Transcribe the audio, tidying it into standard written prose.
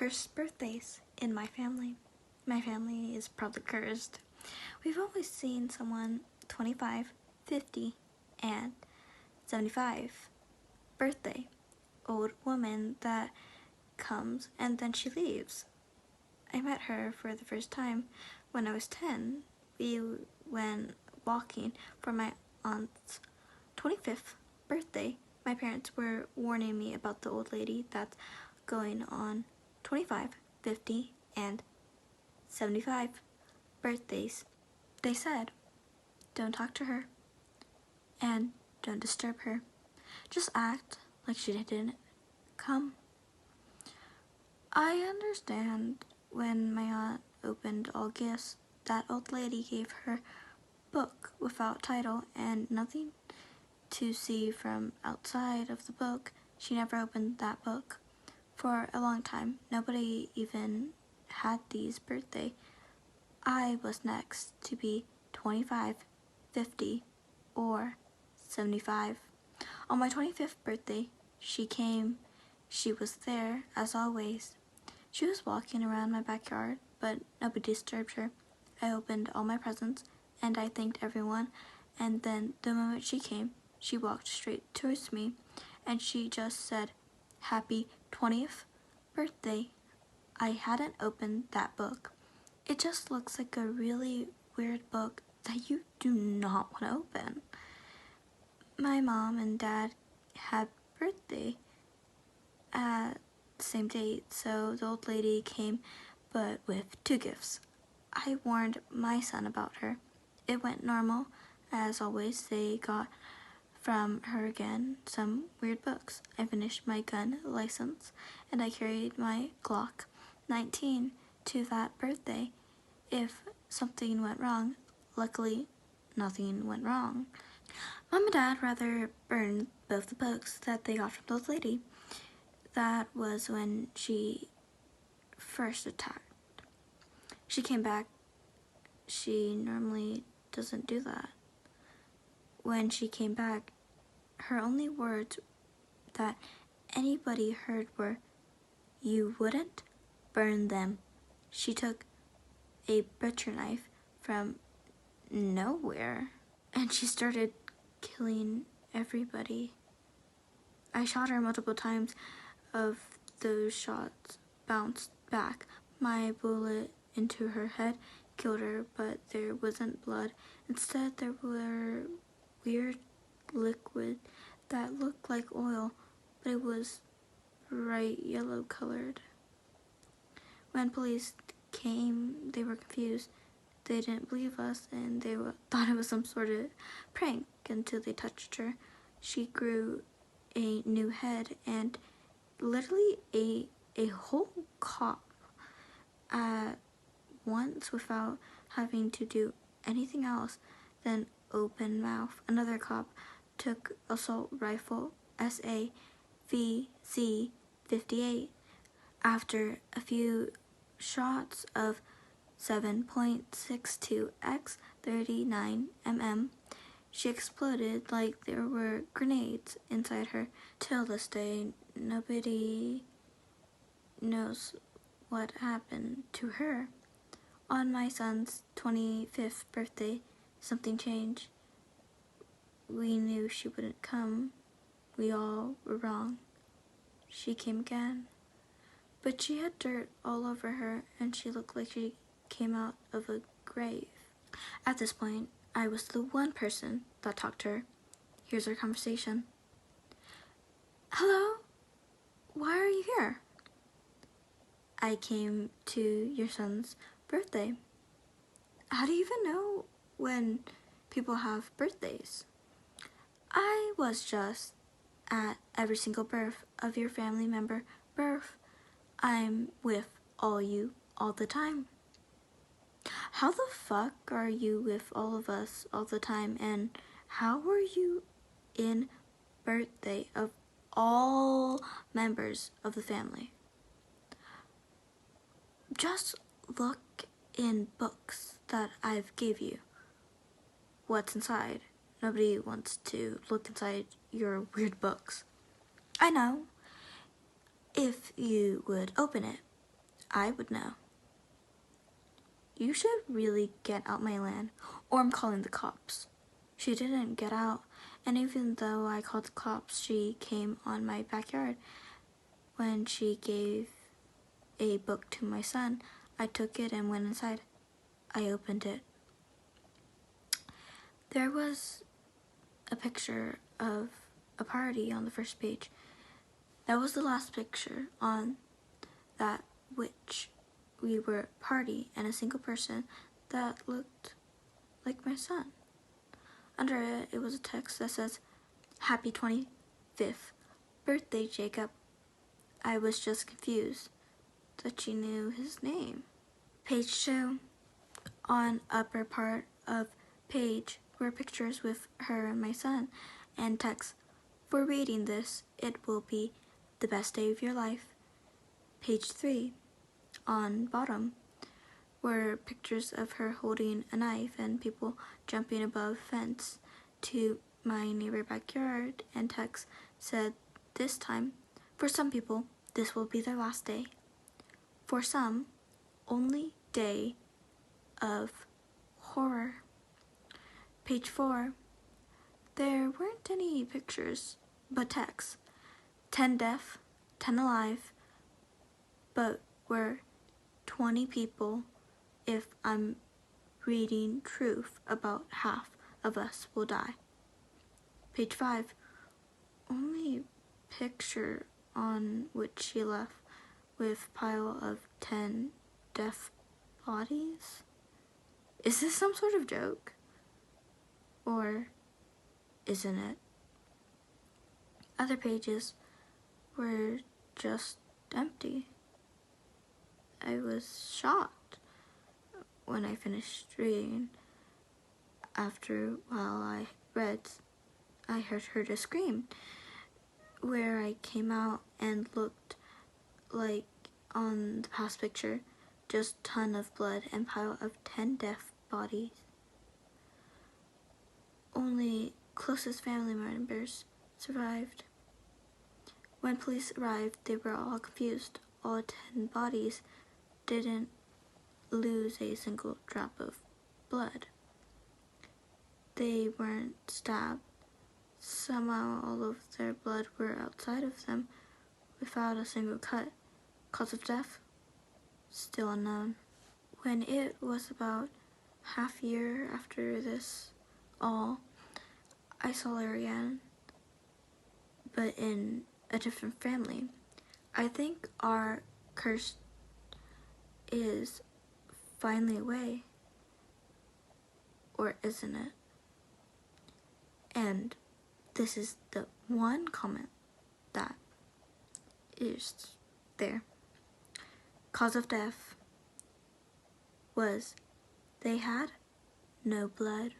Cursed birthdays in my family. My family is probably cursed. We've always seen someone 25, 50, and 75 birthday. Old woman that comes and then she leaves. I met her for the first time when I was 10. We went walking for my aunt's 25th birthday. My parents were warning me about the old lady that's going on 25, 50, and 75 birthdays. They said, don't talk to her and don't disturb her. Just act like she didn't come. I understand when my aunt opened all gifts, that old lady gave her book without title and nothing to see from outside of the book. She never opened that book. For a long time, nobody even had Dee's birthday. I was next to be 25, 50, or 75. On my 25th birthday, she came. She was there, as always. She was walking around my backyard, but nobody disturbed her. I opened all my presents, and I thanked everyone, and then the moment she came, she walked straight towards me, and she just said, "Happy 20th birthday." I hadn't opened that book. It just looks like a really weird book that you do not want to open. My mom and dad had birthday at the same date, so the old lady came, but with 2 gifts. I warned my son about her. It went normal. As always, they got from her again some weird books. I finished my gun license, and I carried my Glock 19 to that birthday. If something went wrong, luckily nothing went wrong. Mom and Dad rather burned both the books that they got from the old lady. That was when she first attacked. She came back. She normally doesn't do that. When she came back, her only words that anybody heard were, "You wouldn't burn them." She took a butcher knife from nowhere and she started killing everybody. I shot her multiple times. Of those shots bounced back. My bullet into her head killed her, but there wasn't blood. Instead, there were weird liquid that looked like oil, but it was bright yellow colored. When police came, they were confused. They didn't believe us, and they thought it was some sort of prank until they touched her. She grew a new head and literally a whole cop at once without having to do anything else than open mouth. Another cop took assault rifle SAVZ-58. After a few shots of 7.62x 39mm, she exploded like there were grenades inside her. Till this day, nobody knows what happened to her. On my son's 25th birthday, something changed. We knew she wouldn't come. We all were wrong. She came again. But she had dirt all over her, and she looked like she came out of a grave. At this point, I was the one person that talked to her. Here's our conversation. "Hello? Why are you here?" "I came to your son's birthday." "How do you even know when people have birthdays?" "I was just at every single birth of your family member birth. I'm with all you all the time." "How the fuck are you with all of us all the time, and how were you in birthday of all members of the family?" "Just look in books that I've gave you. What's inside? Nobody wants to look inside your weird books." "I know. If you would open it." I would know. You should really get out my land, or I'm calling the cops. She didn't get out, and even though I called the cops, she came on my backyard. When she gave a book to my son, I took it and went inside. I opened it. There was a picture of a party on the first page. That was the last picture on that which we were a party and a single person that looked like my son. Under it, it was a text that says, "Happy 25th birthday, Jacob." I was just confused that she knew his name. Page 2. On upper part of page were pictures with her and my son, and text, "For reading this, it will be the best day of your life." Page 3. On bottom were pictures of her holding a knife and people jumping above fence to my neighbor backyard, and text said, "This time, for some people, this will be their last day. For some, only day of horror." Page 4. There weren't any pictures, but text. 10 deaf, 10 alive, but we're 20 people. If I'm reading truth, about half of us will die. Page 5. Only picture on which she left with pile of 10 deaf bodies. Is this some sort of joke? Or isn't it? Other pages were just empty. I was shocked when I finished reading. After a while I read, I heard her scream, where I came out and looked like on the past picture, just ton of blood and pile of 10 deaf bodies. Only closest family members survived. When police arrived, they were all confused. All 10 bodies didn't lose a single drop of blood. They weren't stabbed. Somehow all of their blood were outside of them without a single cut. Cause of death? Still unknown. When it was about half year after this all, I saw her again, but in a different family. I think our curse is finally away, or isn't it? And this is the one comment that is there. Cause of death was they had no blood.